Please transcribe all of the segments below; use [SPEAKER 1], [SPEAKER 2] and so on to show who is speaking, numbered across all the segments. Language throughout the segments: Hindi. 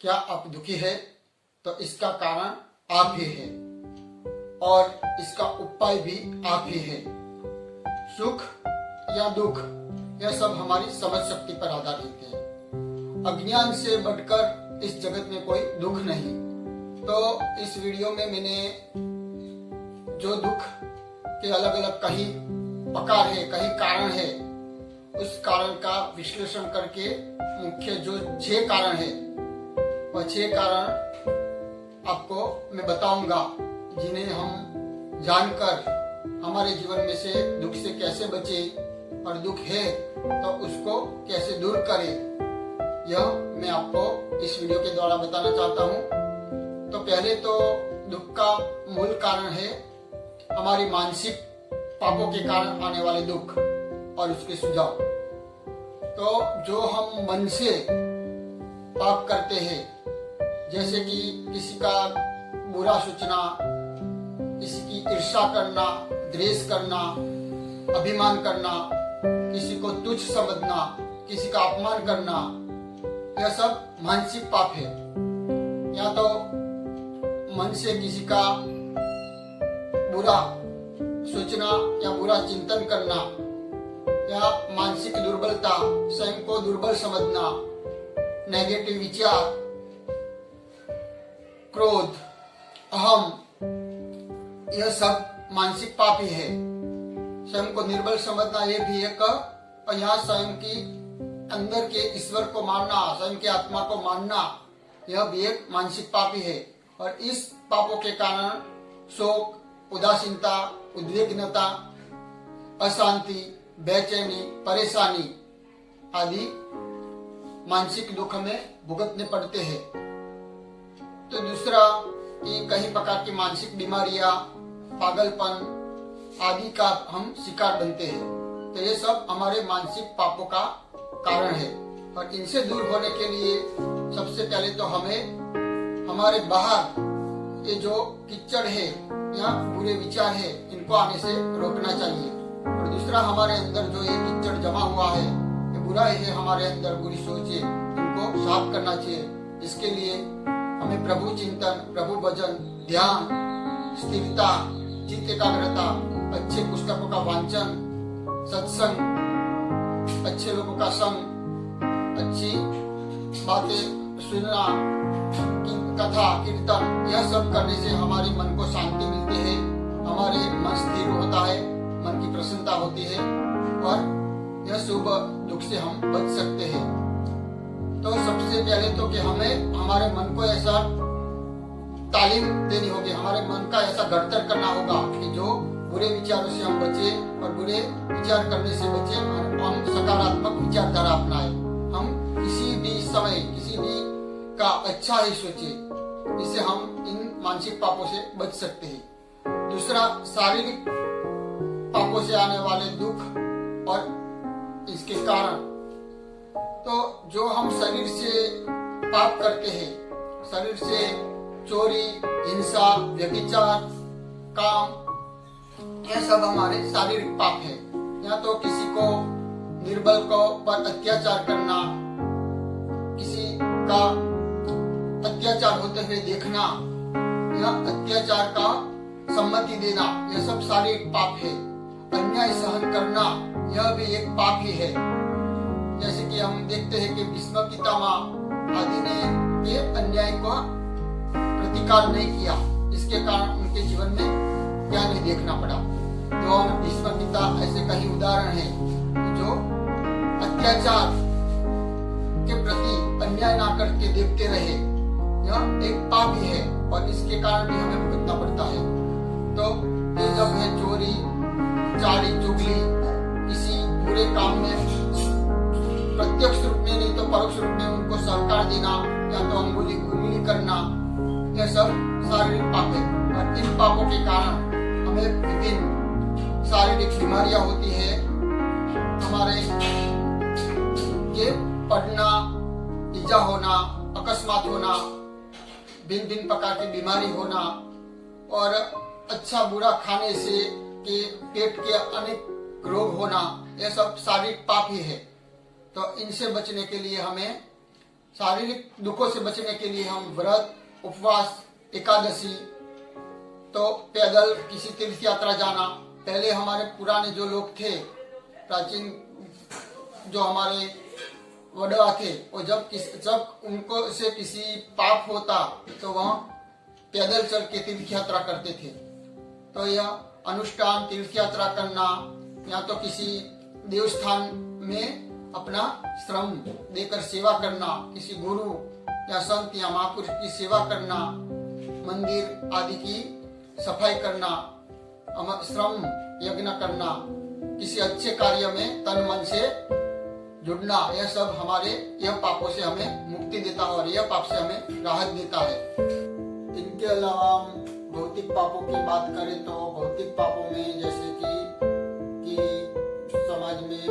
[SPEAKER 1] क्या आप दुखी है तो इसका कारण आप ही है और इसका उपाय भी आप ही है। सुख या दुख यह सब हमारी समझ शक्ति पर आधारित है। अज्ञान से बढ़कर इस जगत में कोई दुख नहीं। तो इस वीडियो में मैंने जो दुख के अलग अलग कहीं प्रकार है, कहीं कारण है, उस कारण का विश्लेषण करके मुख्य जो 6 कारण है वह 6 कारण आपको मैं बताऊंगा, जिन्हें हम जानकर हमारे जीवन में से दुख से कैसे बचे और दुख है तो उसको कैसे दूर करें, यह मैं आपको इस वीडियो के द्वारा बताना चाहता हूं। तो पहले तो दुख का मूल कारण है हमारी मानसिक पापों के कारण आने वाले दुख और उसके सुझाव। तो जो हम मन से पाप करते हैं, जैसे कि किसी का बुरा सोचना, किसी की ईर्ष्या करना, द्वेष करना, अभिमान करना, किसी को तुच्छ समझना, किसी का अपमान करना, यह सब मानसिक पाप है। या तो मन से किसी का बुरा सोचना या बुरा चिंतन करना, या मानसिक दुर्बलता, स्वयं को दुर्बल समझना, नेगेटिव विचार, क्रोध, अहम, यह सब मानसिक पाप ही है। स्वयं को निर्बल समझना यह भी एक, और यहाँ स्वयं की अंदर के ईश्वर को मानना, स्वयं के आत्मा को मानना, यह भी एक मानसिक पाप ही है। और इस पापों के कारण शोक, उदासीनता, उद्विग्नता, अशांति, बेचैनी, परेशानी आदि मानसिक दुख में भुगतने पड़ते हैं। तो दूसरा कि कई प्रकार की मानसिक बीमारियां, पागलपन आदि का हम शिकार बनते हैं। तो ये सब हमारे मानसिक पापों का कारण है। और इनसे दूर होने के लिए सबसे पहले तो हमें हमारे बाहर ये जो कीचड़ है या बुरे विचार है, इनको आने से रोकना चाहिए। और दूसरा, हमारे अंदर जो ये कीचड़ जमा हुआ है, ये बुराई है, हमारे अंदर बुरी सोच है, इनको साफ करना चाहिए। इसके लिए हमें प्रभु चिंतन, प्रभु भजन, ध्यान, स्थिरता, चित्त एकाग्रता, अच्छे पुस्तकों का वांचन, सत्संग, अच्छे लोगों का संग, अच्छी बातें सुनना, कथा, कीर्तन, यह सब करने से हमारे मन को शांति मिलती है, हमारे मन स्थिर होता है, मन की प्रसन्नता होती है और यह शुभ दुख से हम बच सकते हैं। तो सबसे पहले तो कि हमें हमारे मन को ऐसा तालीम देनी होगी, हमारे मन का ऐसा घड़तर करना होगा कि जो बुरे विचारों से हम बचे और बुरे विचार करने से बचे, हम सकारात्मक विचारधारा अपनाए। हम किसी भी समय किसी भी का अच्छा ही सोचे, इससे हम इन मानसिक पापों से बच सकते हैं। दूसरा, शारीरिक पापों से आने वाले दुख और इसके कारण। तो जो हम शरीर से पाप करते हैं, शरीर से चोरी, हिंसा, व्यभिचार, काम, यह सब हमारे शारीरिक पाप है। या तो किसी को निर्बल को पर अत्याचार करना, किसी का अत्याचार होते हुए देखना या अत्याचार का सम्मति देना, यह सब शारीरिक पाप है। अन्याय सहन करना, यह भी एक पाप ही है। जैसे कि हम देखते हैं कि भीष्म पितामह आदि ने ये अन्याय को प्रतिकार नहीं किया, इसके कारण उनके जीवन में क्या नहीं देखना पड़ा। तो भीष्म पिता ऐसे कई उदाहरण हैं जो अत्याचार के प्रति अन्याय ना करके देखते रहे, यह एक पाप ही है और इसके कारण भी हमें भुगतना पड़ता है। तो ये जब है चोरी, चारी चुगली, किसी बुरे काम में प्रत्यक्ष रूप में नहीं तो परोक्ष रूप में उनको सहकार देना या तो उंगली करना, यह सब शारीरिक पाप है। और इन पापों के कारण हमें विभिन्न शारीरिक बीमारियां होती है। हमारे ये पढ़ना, ईजा होना, अकस्मात होना, भिन्न भिन्न प्रकार की बीमारी होना और अच्छा बुरा खाने से कि पेट के अनेक रोग होना, यह सब शारीरिक पाप ही है। तो इनसे बचने के लिए हमें, शारीरिक दुखों से बचने के लिए हम व्रत, उपवास, एकादशी, तो पैदल किसी तीर्थ यात्रा जाना। पहले हमारे पुराने जो लोग थे, प्राचीन जो हमारे वडवा थे, वो जब उनको से किसी पाप होता तो वह पैदल चल के तीर्थ यात्रा करते थे। तो यह अनुष्ठान, तीर्थ यात्रा करना या तो किसी देवस्थान में अपना श्रम देकर सेवा करना, किसी गुरु या संत या महापुरुष की सेवा करना, मंदिर आदि की सफाई करना, श्रम यज्ञ करना, किसी अच्छे कार्य में तन मन से जुड़ना, यह सब हमारे यह पापों से हमें मुक्ति देता है और यह पाप से हमें राहत देता है। इनके अलावा हम भौतिक पापों की बात करें तो भौतिक पापों में जैसे कि समाज में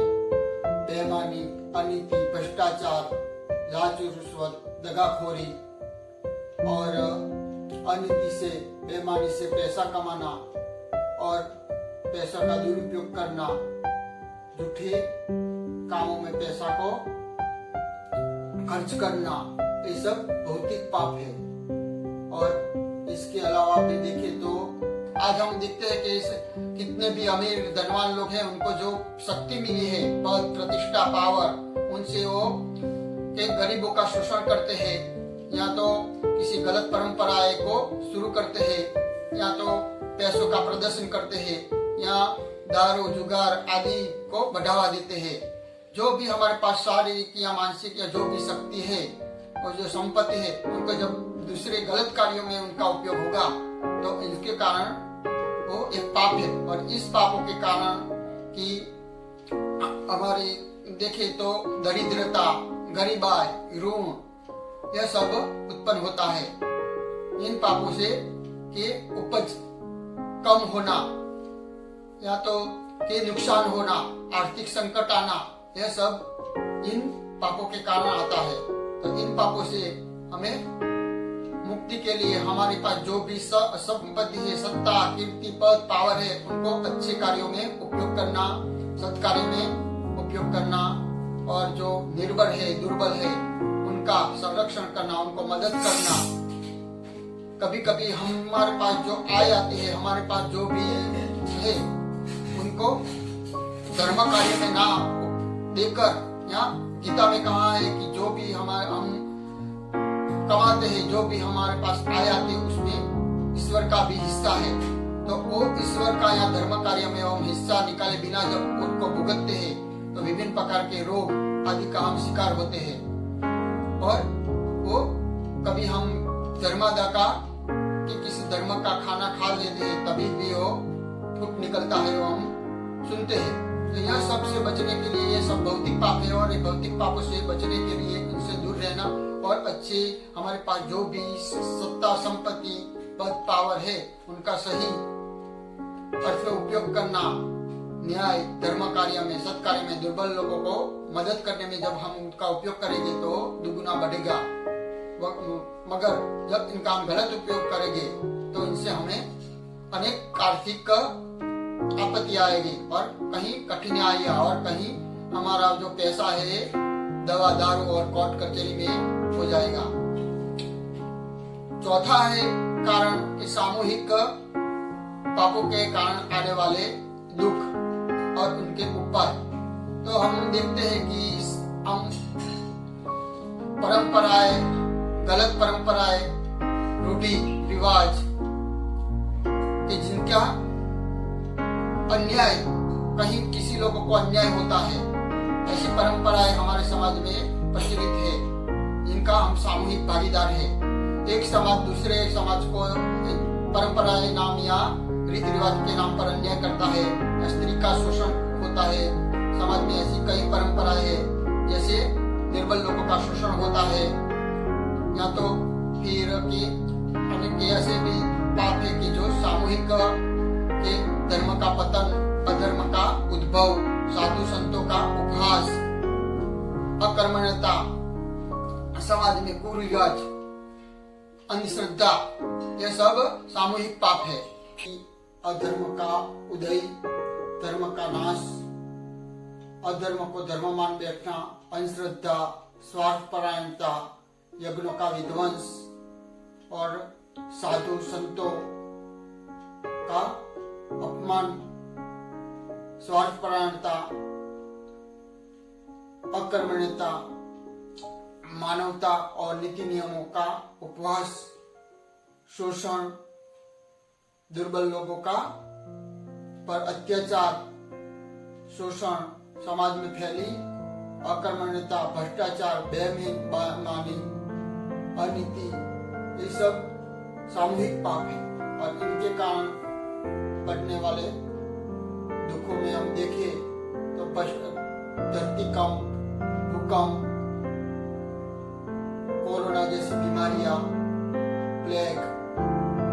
[SPEAKER 1] बेईमानी, अनीति, भ्रष्टाचार, लांच रिश्वत, दगाखोरी और अनीति से, बेईमानी से पैसा कमाना और पैसा का दुरुपयोग करना, झूठे कामों में पैसा को खर्च करना, ये सब भौतिक पाप है। और इसके अलावा भी देखें तो आज हम देखते हैं कि कितने भी अमीर धनवान लोग हैं, उनको जो शक्ति मिली है, पद, प्रतिष्ठा, पावर, उनसे वो के गरीबों का शोषण करते हैं, या तो किसी गलत परंपराएं को शुरू करते हैं, या तो पैसों का प्रदर्शन करते हैं, या दारू, जुगार आदि को बढ़ावा देते हैं। जो भी हमारे पास शारीरिक या मानसिक या जो भी शक्ति है और जो संपत्ति है, उनको जब दूसरे गलत कार्यों में उनका उपयोग होगा तो इसके कारण वो एक पाप है। और इस पापों के कारण कि हमारी देखे तो दरिद्रता, गरीबाई, ऋण, यह सब उत्पन्न होता है। इन पापों से के उपज कम होना या तो के नुकसान होना, आर्थिक संकट आना, यह सब इन पापों के कारण आता है। तो इन पापों से हमें मुक्ति के लिए हमारे पास जो भी संपत्ति है, सत्ता, कीर्ति, पद, पावर है, उनको अच्छे कार्यों में उपयोग करना, सत्कार्य में उपयोग करना, और जो निर्बल है, दुर्बल है, उनका संरक्षण करना, उनको मदद करना। कभी कभी हमारे पास जो आय आती है, हमारे पास जो भी है, उनको धर्म कार्य में ना देकर, या गीता में कहा है कि जो भी हम कमाते हैं, जो भी हमारे पास आय आती है, उसमें ईश्वर का भी हिस्सा है। तो वो ईश्वर का या धर्म कार्य में हम हिस्सा निकाले बिना जब उनको भुगतते हैं तो विभिन्न प्रकार के रोग आदि का हम शिकार होते हैं। और वो कभी हम धर्मादा का कि किसी धर्म का खाना खा लेते हैं, तभी भी वो फुट निकलता है, वो हम सुनते हैं। तो यह सब से बचने के लिए, ये सब भौतिक पाप है, और ये भौतिक पापों से बचने के लिए इनसे दूर रहना और अच्छे हमारे पास जो भी सत्ता, संपत्ति, पद, पावर है, उनका सही अर्थ में उपयोग करना, न्याय, धर्म कार्य में, सत्कार्य में, दुर्बल लोगों को मदद करने में जब हम उनका उपयोग करेंगे तो दुगुना बढ़ेगा। मगर जब इनका हम गलत उपयोग करेंगे तो इनसे हमें अनेक आर्थिक आपत्ति आएगी और कहीं कठिनाइयां, और कहीं हमारा जो पैसा है दवा, दारू और कोर्ट कचहरी में हो जाएगा। चौथा है कारण कि सामूहिक पापों के कारण आने वाले दुख और उनके उपाय। तो हम देखते हैं कि हम परंपराएं, गलत परंपराएं, रूढ़ी रिवाज कि जिनका अन्याय, कहीं किसी लोगों को अन्याय होता है, ऐसी परंपराएं हमारे समाज में प्रचलित है, जिनका हम सामूहिक भागीदार है। एक समाज दूसरे समाज को परंपराएं नाम या रीति रिवाज के नाम पर अन्याय करता है, स्त्री का शोषण होता है। समाज में ऐसी कई परंपराएं हैं, जैसे निर्बल लोगों का शोषण होता है, या तो फिर कि अनेक ऐसे भी पाप है कि जो सामूहिक के धर्म का पतन, अधर्म का उद्भव, साधु संतों का उपहास, अकर्मण्यता, समाज में कुरिवाज, अंधश्रद्धा, ये सब सामूहिक पाप है। अधर्म का उदय, धर्म का नाश, अधर्म को धर्म मान बैठना, अंधश्रद्धा, स्वार्थपरायणता, यज्ञों का विध्वंस और साधु संतों का अपमान, स्वार्थपरायणता, अकर्मण्यता, मानवता और नीति नियमों का उपवास, शोषण, दुर्बल लोगों का पर अत्याचार, शोषण समाज में फैली, अकर्मण्यता, भ्रष्टाचार, बेईमानी, अनीति, ये सब सामूहिक पाप है। और इनके कारण बढ़ने वाले दुखों में हम देखें तो धरतीकंप, भूकंप, कोरोना जैसी बीमारियां, प्लेग,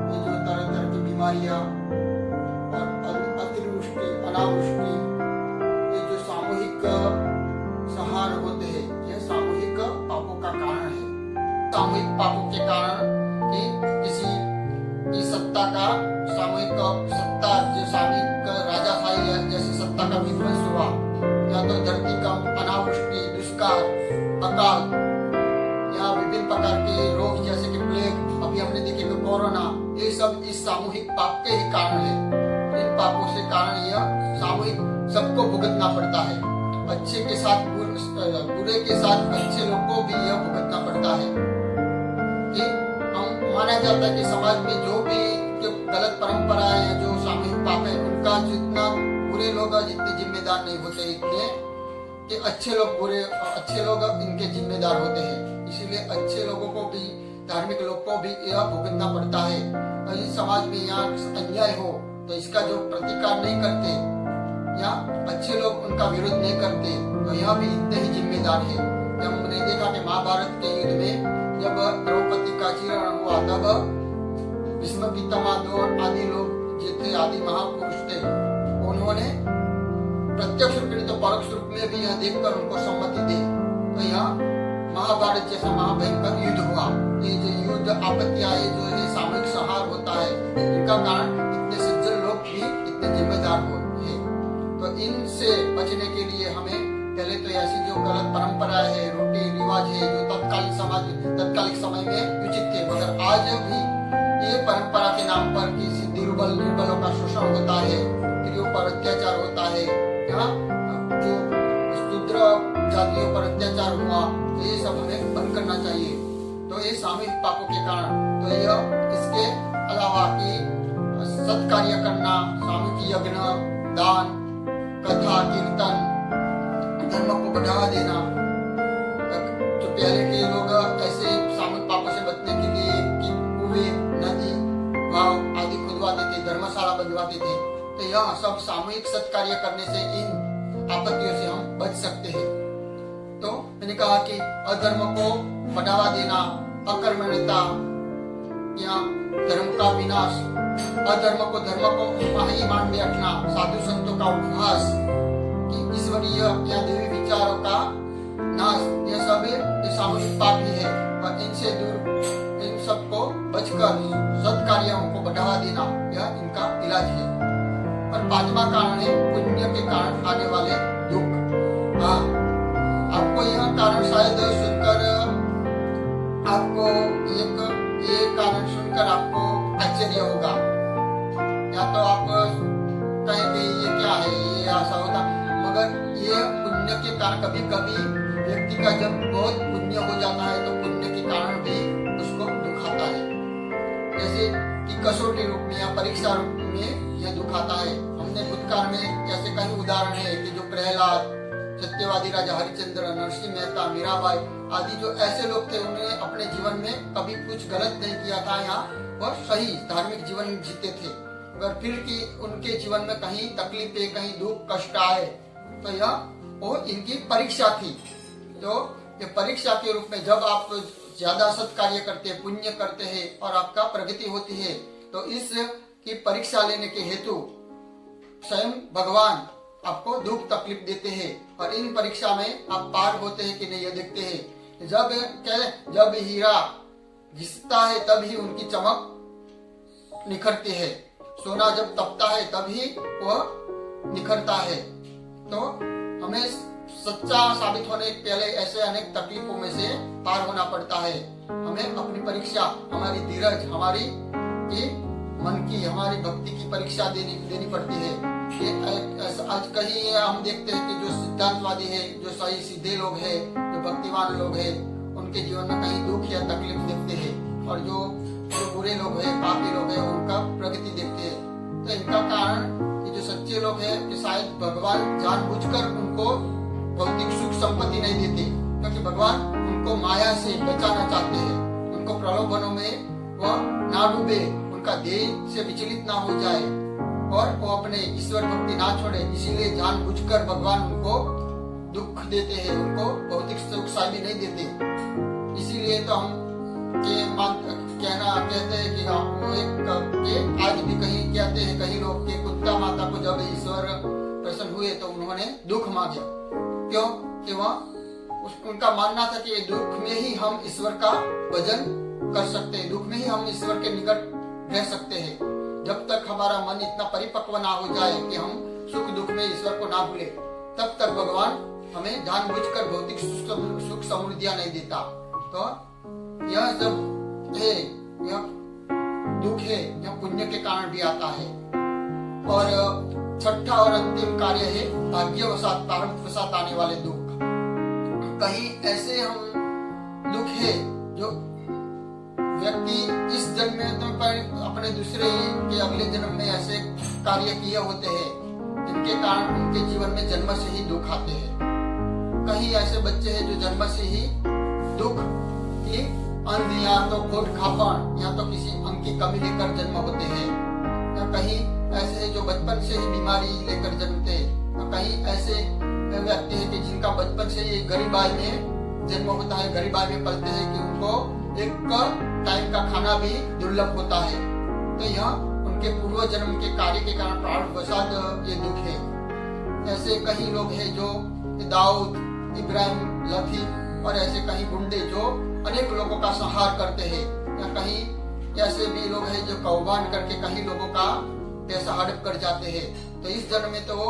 [SPEAKER 1] ये जो तरह तरह की बीमारियां और अतिवृष्टि, अनावृष्टि, ये जो सामूहिक संहार होते हैं, ये सामूहिक पापों का कारण है। सामूहिक पापों के कारण कि किसी की सत्ता का सामूहिक सत्ता, जो सामूहिक राजाशाही जैसी सत्ता का विध्वंस हुआ, या तो धरतीकंप, अनावृष्टि, दुष्काल, अकाल, या विभिन्न प्रकार के रोग जैसे कि प्लेग, अभी हमने देखे कि कोरोना, ये सब इस सामूहिक पाप के ही कारण है। इन पापों से कारण यह सामूहिक सबको भुगतना पड़ता है। अच्छे के साथ बुरे के साथ अच्छे लोग को भी यह भुगतना पड़ता है। कि हम माना जाता है कि समाज में जो भी जो गलत परंपराएं हैं, जो सामूहिक पाप है, उनका जितना बुरे लोग जितने जिम्मेदार नहीं होते, इतने कि अच्छे लोग इनके जिम्मेदार होते हैं। इसीलिए अच्छे लोगों को भी, धार्मिक लोग को भी यह भुगतना पड़ता है। और इस समाज में यहाँ अन्याय हो तो इसका जो प्रतिकार नहीं करते, या अच्छे लोग उनका विरोध नहीं करते, तो यह भी इतने ही जिम्मेदार है। जब हमने देखा कि महाभारत के युद्ध में जब द्रौपदी का चीरण हुआ, तब भीष्म पितामह आदि लोग जितने आदि महापुरुष थे, उन्होंने प्रत्यक्ष रूप में तो परोक्ष रूप में भी यह देखकर उनको सम्मति दी। तो यहाँ महाभारत जैसा महाभयंकर युद्ध हुआ। ये जो युद्ध आपत्ति आए, जो ये सामूहिक संहार होता है, इनका कारण इतने सज्जन लोग भी इतने जिम्मेदार होते हैं। तो इनसे बचने के लिए हमें पहले तो ऐसी जो गलत परंपराएं है, रीति रिवाज है, जो तत्कालिक समय में उचित थे, मगर आज भी ये परंपरा के नाम पर किसी निर्बलों का शोषण होता है, स्त्रियों पर अत्याचार होता है, जो शूद्र जातियों पर अत्याचार हुआ, तो ये सब हमें बंद करना चाहिए। तो ये सामूहिक पापों के कारण। तो यह इसके अलावा कि सत्कार्य करना, सामूहिक यज्ञ, दान, कथा, कीर्तन, धर्म को बढ़ावा देना। जो पहले के लोग ऐसे सामूहिक पापों से बचने के लिए कि कुएं, नदी, गांव आदि खुदवाते थे, धर्मशाला बनवाते थे। तो यह सब सामूहिक सत्कार्य करने से इन आपत्तियों से हम बच सकते हैं। तो मैंने कहा कि अधर्म को बढ़ावा देना, अकर्मण्यता या धर्म का विनाश, अधर्म को धर्म को ही मान बैठना, साधु संतों का उपहास, ईश्वरीय या देवी विचारों का नाश, यह सब सामूहिक पाप ही है। और इनसे दूर, इन सबको बचकर सत्कार्यों को बढ़ावा देना, यह इनका इलाज है। और पांचवा कारण है पुण्य के कारण आने वाले दुख। आपको यह कारण शायद सुनकर आपको ये कारण सुनकर आपको आश्चर्य होगा, या तो आप कहेंगे ये क्या है, ये ऐसा होता। मगर ये पुण्य के कारण, कभी कभी व्यक्ति का जब बहुत पुण्य हो जाता है तो पुण्य के कारण भी उसको दुख आता है। जैसे कि कसौटी रूप में या परीक्षा रूप में यह दुख आता है। हमने भूतकाल में जैसे कई उदाहरण है कि जो प्रहलाद, सत्यवादी राजा हरिश्चंद्र, नरसिंह मेहता, मीराबाई आदि जो ऐसे लोग थे, उन्होंने अपने जीवन में कभी कुछ गलत नहीं किया था, यहाँ वह सही धार्मिक जीवन जीते थे। अगर फिर कि उनके जीवन में कहीं तकलीफें, कहीं दुख, कष्ट आए, तो यह वो इनकी परीक्षा थी। तो ये परीक्षा के रूप में जब आप ज्यादा सत्कार्य करते हैं, पुण्य करते हैं और आपका प्रगति होती है, तो इस की परीक्षा लेने के हेतु स्वयं भगवान आपको दुख तकलीफ देते हैं। और इन परीक्षा में आप पार होते हैं कि नहीं, ये देखते हैं। जब हीरा घिसता है तभी उनकी चमक निखरती है। सोना जब तपता है तभी वह निखरता है। तो हमें सच्चा साबित होने के पहले ऐसे अनेक तकलीफों में से पार होना पड़ता है। हमें अपनी परीक्षा, हमारी धीरज, हमारी मन की, हमारी भक्ति की परीक्षा देनी पड़ती है। आज कहीं हम देखते हैं कि जो सिद्धांतवादी है, जो सही सीधे लोग हैं, जो भक्तिवान लोग हैं, उनके जीवन में कहीं दुख या तकलीफ देखते हैं, और जो बुरे लोग हैं, पापी लोग हैं, उनका प्रगति देखते हैं। तो इनका कारण ये जो सच्चे लोग हैं कि शायद भगवान जानबूझकर उनको भौतिक सुख संपत्ति नहीं देते, क्योंकि भगवान उनको माया से बचाना चाहते हैं। उनको प्रलोभनों में वह ना डूबे, उनका देह से विचलित ना हो जाए और वो अपने ईश्वर भक्ति ना छोड़े, इसीलिए जानबूझकर भगवान उनको दुख देते हैं, उनको भौतिक सुख शायद नहीं देते। इसीलिए तो हम कहते हैं कि आज भी कहीं कहते हैं कहीं लोग कि कुत्ता माता को जब ईश्वर प्रसन्न हुए तो उन्होंने दुख मांगा। क्यों? कि वह उनका मानना था कि दुख में ही हम ईश्वर का भजन कर सकते हैं, दुख में ही हम ईश्वर के निकट रह सकते हैं। जब तक हमारा मन इतना परिपक्व ना हो जाए कि हम सुख दुख में ईश्वर को ना भूले, तब तक भगवान हमें जानबूझकर भौतिक सुख समृद्धियां नहीं देता। तो यह जब है, यह दुख है, यह पुण्य के कारण भी आता है। और छठा और अंतिम कार्य है भाग्यवशात, प्रारब्धवशात आने वाले दुख। कहीं ऐसे हम दुख है जो व्यक्ति इस जन्म में तो अपने दूसरे के अगले जन्म में ऐसे कार्य किए होते हैं जिनके कारण उनके जीवन में जन्म से ही दुख आते हैं। कहीं ऐसे बच्चे हैं जो जन्म से ही दुख की अंध या तो खोट खापन या तो किसी अंग की कमी लेकर जन्म होते हैं, या कहीं ऐसे है जो बचपन से ही बीमारी लेकर जन्मते हैं, या कहीं ऐसे व्यक्ति है कि जिनका बचपन से ही गरीबाई में जन्म होता है, गरीबाई में पलते हैं कि उनको एक टाइम का खाना भी दुर्लभ होता है। तो यह उनके पूर्व जन्म के कार्य के कारण प्रारब्धवशात ये दुख है। ऐसे कई लोग हैं जो दाऊद, इब्राहिम, लतीफ और ऐसे कहीं गुंडे जो अनेक लोगों का संहार करते हैं, या कहीं ऐसे भी लोग हैं जो कौबान करके कहीं लोगों का पैसा हड़प कर जाते हैं। तो इस जन्म में तो वो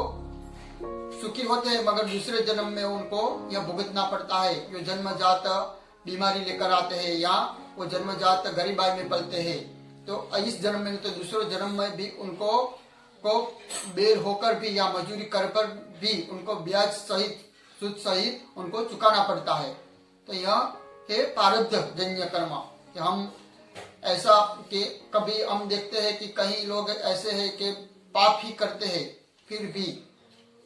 [SPEAKER 1] सुखी होते हैं, मगर दूसरे जन्म में उनको यह भुगतना पड़ता है। जो जन्मजात बीमारी लेकर आते हैं या वो जन्मजात गरीबाई में पलते हैं, तो इस जन्म में तो दूसरे जन्म में भी उनको को बेर होकर भी या मजूरी कर पर भी उनको ब्याज सहित, सूद सहित उनको चुकाना पड़ता है। तो यह है प्रारब्ध जन्य कर्म। कि हम ऐसा कि कभी हम देखते हैं कि कई लोग ऐसे हैं कि पाप ही करते हैं फिर भी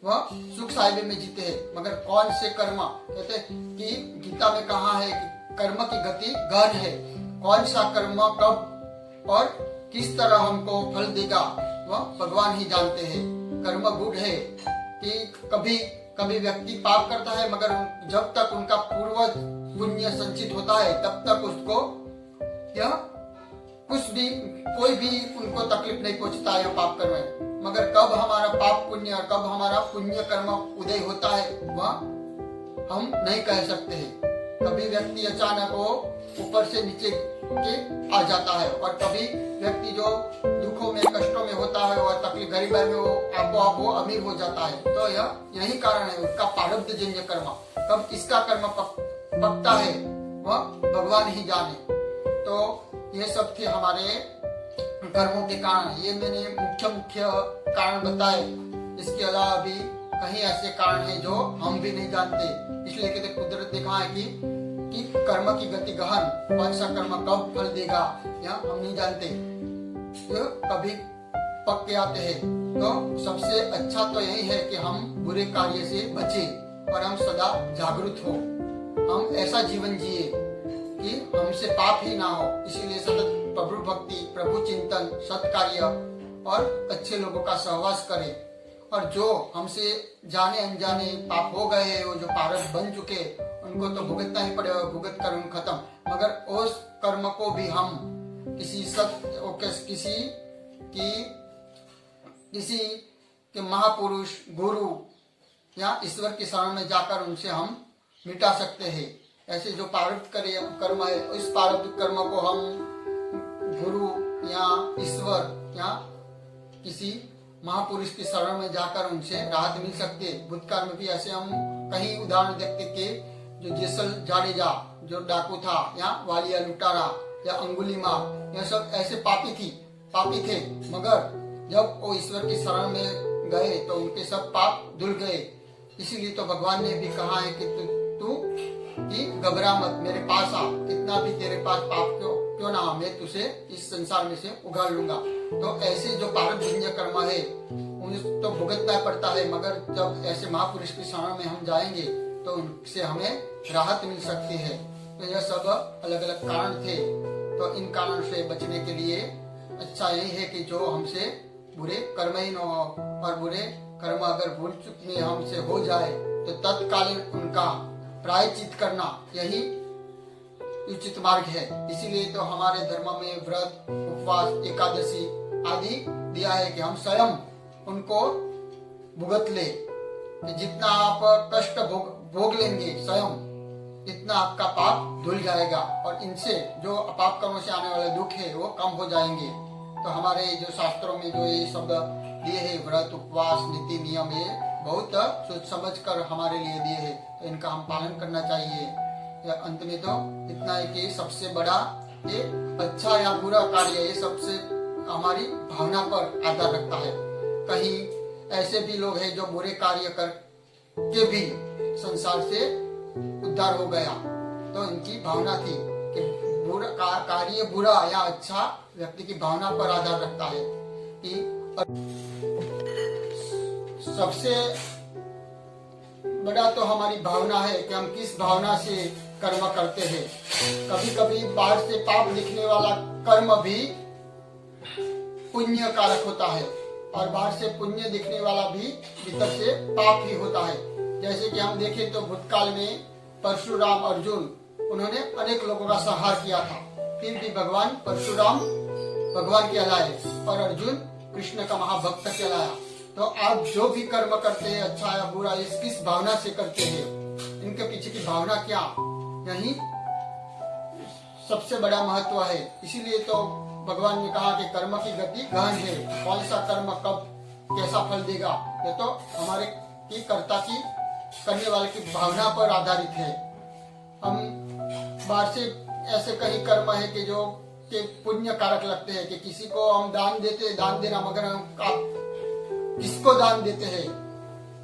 [SPEAKER 1] वह सुख साहिबे में जीते हैं, मगर कौन से कर्म, कहते कि गीता में कहा है कि कर्म की गति गहन है, कौन सा कर्म कब और किस तरह हमको फल देगा वह भगवान ही जानते हैं। कर्म गुड है कि कभी कभी व्यक्ति पाप करता है, मगर जब तक उनका पूर्व पुण्य संचित होता है तब तक उसको यह कुछ भी कोई भी उनको तकलीफ नहीं पहुंचता है पाप कर्म में। मगर कब हमारा पाप पुण्य और कब हमारा पुण्य कर्म उदय होता है वह हम नहीं कह सकते हैं। कभी व्यक्ति अचानक वो ऊपर से नीचे के आ जाता है, और कभी व्यक्ति जो दुखों में कष्टों में होता है और तकलीफ गरीबी में वो आपो वो अमीर हो जाता है। तो यही कारण है उसका प्रारब्ध जन्य कर्म। कब इसका कर्म पकता है वह भगवान ही जाने। तो ये सब थे हमारे कर्मों के कारण। ये मैंने मुख्य कारण बताए। इसके अलावा भी कहीं ऐसे कारण हैं जो हम भी नहीं जानते। इसलिए कहते कुदरत ने कहा है कि कर्म की गति गहन, कौन सा कर्म कब फल देगा यह हम नहीं जानते, तो कभी पक के आते हैं। तो सबसे अच्छा तो यही है कि हम बुरे कार्य से बचें और हम सदा जागरूक हो, हम ऐसा जीवन जिए कि हमसे पाप ही ना हो। इसीलिए सतत प्रभु भक्ति, प्रभु चिंतन, सत्कार्य और अच्छे लोगों का सहवास करें। और जो हमसे जाने अनजाने पाप हो गए हैं, वो जो पारस बन चुके, उनको तो भुगतना ही पड़ेगा, भुगत कर उन खत्म। मगर उस कर्म को भी हम किसी के महापुरुष, गुरु या ईश्वर की शरण में जाकर उनसे हम मिटा सकते हैं। ऐसे जो प्रारब्ध कर्म है, इस प्रारब्ध कर्म को हम गुरु या ईश्वर या किसी महापुरुष की शरण में जाकर उनसे राहत मिल सकती है। भूतकाल में भी ऐसे हम कहीं उदाहरण देखते कि जो जेसल जाडेजा जो डाकू था, या वालिया लुटारा या अंगुलीमाल, यह सब ऐसे पापी थे, मगर जब वो ईश्वर की शरण में गए तो उनके सब पाप धुल गए। इसीलिए तो भगवान ने भी कहा है कि तू घबरा मत, मेरे पास आ, कितना भी तेरे पास पाप क्यों ना, मैं तुझे इस संसार में से उगाड़ लूंगा। तो ऐसे जो प्रारब्ध कर्म है उन्हें तो भुगतना पड़ता है, मगर जब ऐसे महापुरुष की शरण में हम जाएंगे तो उनसे हमें राहत मिल सकती है। तो यह सब अलग अलग कारण थे। तो इन कारण से बचने के लिए अच्छा यही है कि जो हमसे बुरे कर्म ही न हो, और बुरे कर्म अगर भूल चूक में हमसे हो जाए तो तत्कालीन उनका प्रायश्चित करना यही उचित मार्ग है। इसीलिए तो हमारे धर्म में व्रत, उपवास, एकादशी आदि दिया है कि हम स्वयं उनको भुगत ले। जितना आप कष्ट भोग लेंगे स्वयं, इतना आपका पाप धुल जाएगा और इनसे जो पाप कर्मों से आने वाले दुख है वो कम हो जाएंगे। तो हमारे जो शास्त्रों में जो ये शब्द दिए है, व्रत, उपवास, नीति नियम, ये बहुत सोच समझ कर हमारे लिए दिए है, तो इनका हम पालन करना चाहिए। अंत में तो इतना है कि सबसे बड़ा ये अच्छा या बुरा कार्य, ये सबसे हमारी भावना पर आधार रखता है। कहीं ऐसे भी लोग हैं जो बुरे कार्य कर के भी संसार से उद्धार हो गया, तो इनकी भावना थी कि बुरा कार्य बुरा या अच्छा व्यक्ति की भावना पर आधार रखता है। कि सबसे बड़ा तो हमारी भावना है कि हम किस भावना से कर्म करते हैं। कभी कभी बाहर से पाप दिखने वाला कर्म भी पुण्य कारक होता है, और बाहर से पुण्य दिखने वाला भी भीतर से पाप ही होता है। जैसे कि हम देखें तो भूतकाल में परशुराम अर्जुन, उन्होंने अनेक लोगों का संहार किया था, फिर भी भगवान परशुराम भगवान कहलाए और अर्जुन कृष्ण का महाभक्त कहलाया। तो आप जो भी कर्म करते हैं, अच्छा या बुरा, इस किस भावना से करते हैं, इनके पीछे की भावना क्या, यही सबसे बड़ा महत्व है। इसीलिए तो भगवान ने कहा कि कर्म की गति गहन है, कौन सा कर्म कब कैसा फल देगा, ये तो हमारे की कर्ता की करने वाले की भावना पर आधारित है। हम बाहर से ऐसे कई कर्म है कि जो के पुण्य कारक लगते हैं, कि किसी को हम दान देते, दान देना, मगर हम किसको दान देते हैं,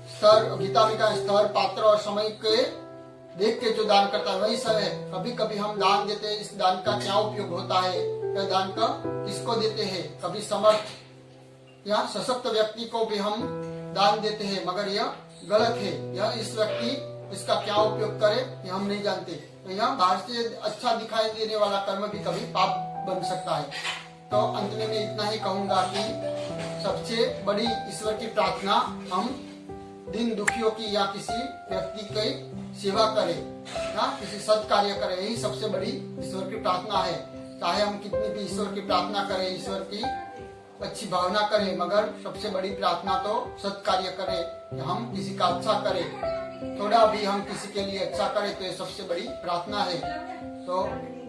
[SPEAKER 1] स्तर, गीता में का स्तर, पात्र और समय के देख के जो दान करता है वही सब है। कभी कभी हम दान देते हैं, इस दान का क्या उपयोग होता है, यह दान का किसको देते हैं। कभी समर्थ या सशक्त व्यक्ति को भी हम दान देते हैं, मगर यह गलत है, यह इस व्यक्ति इसका क्या उपयोग करे यह हम नहीं जानते। तो यहाँ बाहर से अच्छा दिखाई देने वाला कर्म भी कभी पाप बन सकता है। तो अंत में मैं इतना ही कहूंगा कि सबसे बड़ी ईश्वर की प्रार्थना हम दिन दुखियों की या किसी व्यक्ति की सेवा करें या किसी सत् कार्य करें, यही सबसे बड़ी ईश्वर की प्रार्थना है। चाहे हम कितनी भी ईश्वर की प्रार्थना करें, ईश्वर की अच्छी भावना करें, मगर सबसे बड़ी प्रार्थना तो सत् कार्य करें, कि हम किसी का अच्छा करें, थोड़ा भी हम किसी के लिए अच्छा करें, तो ये सबसे बड़ी प्रार्थना है। तो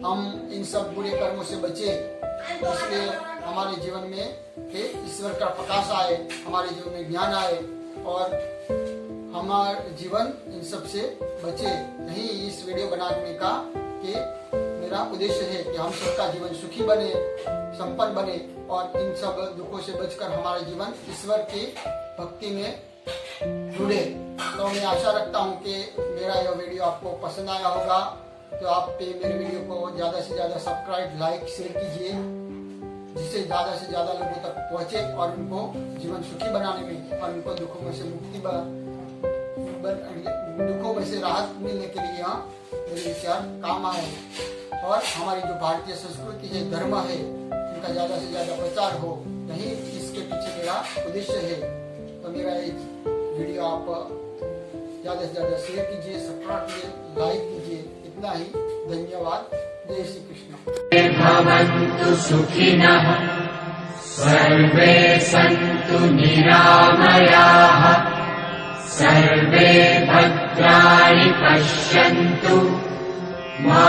[SPEAKER 1] हम इन सब बुरे कर्मों से बचे, इसलिए हमारे जीवन में ईश्वर का प्रकाश आए, हमारे जीवन में ज्ञान आए और हमारा जीवन इन सब से बचे। नहीं, इस वीडियो बनाने का कि मेरा उद्देश्य है कि हम सबका जीवन सुखी बने, संपन्न बने और इन सब दुखों से बचकर हमारा जीवन ईश्वर की भक्ति में जुड़े। तो मैं आशा रखता हूँ कि मेरा यह वीडियो आपको पसंद आया होगा। तो आप मेरे वीडियो को ज्यादा से ज्यादा सब्सक्राइब, लाइक, शेयर कीजिए, जिससे ज्यादा से ज्यादा लोगों तक पहुँचे और उनको जीवन सुखी बनाने में और उनको दुखों में से दुखों में से राहत मिलने के लिए यहाँ मेरे विचार काम आए और हमारी जो भारतीय संस्कृति है, धर्म है, इनका ज्यादा से ज्यादा प्रचार हो, यही इसके पीछे मेरा उद्देश्य है। तो मेरा ये वीडियो आप ज्यादा से ज्यादा शेयर कीजिए, सब्सक्राइब कीजिए, लाइक कीजिए। इतना ही, धन्यवाद। जय श्री कृष्ण।
[SPEAKER 2] भवन्तु सुखिनः सर्वे सन्तु निरामयाः सर्वे भद्राणि पश्यन्तु मा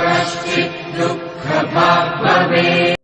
[SPEAKER 2] कश्चित् दुःखभाग् भवेत्।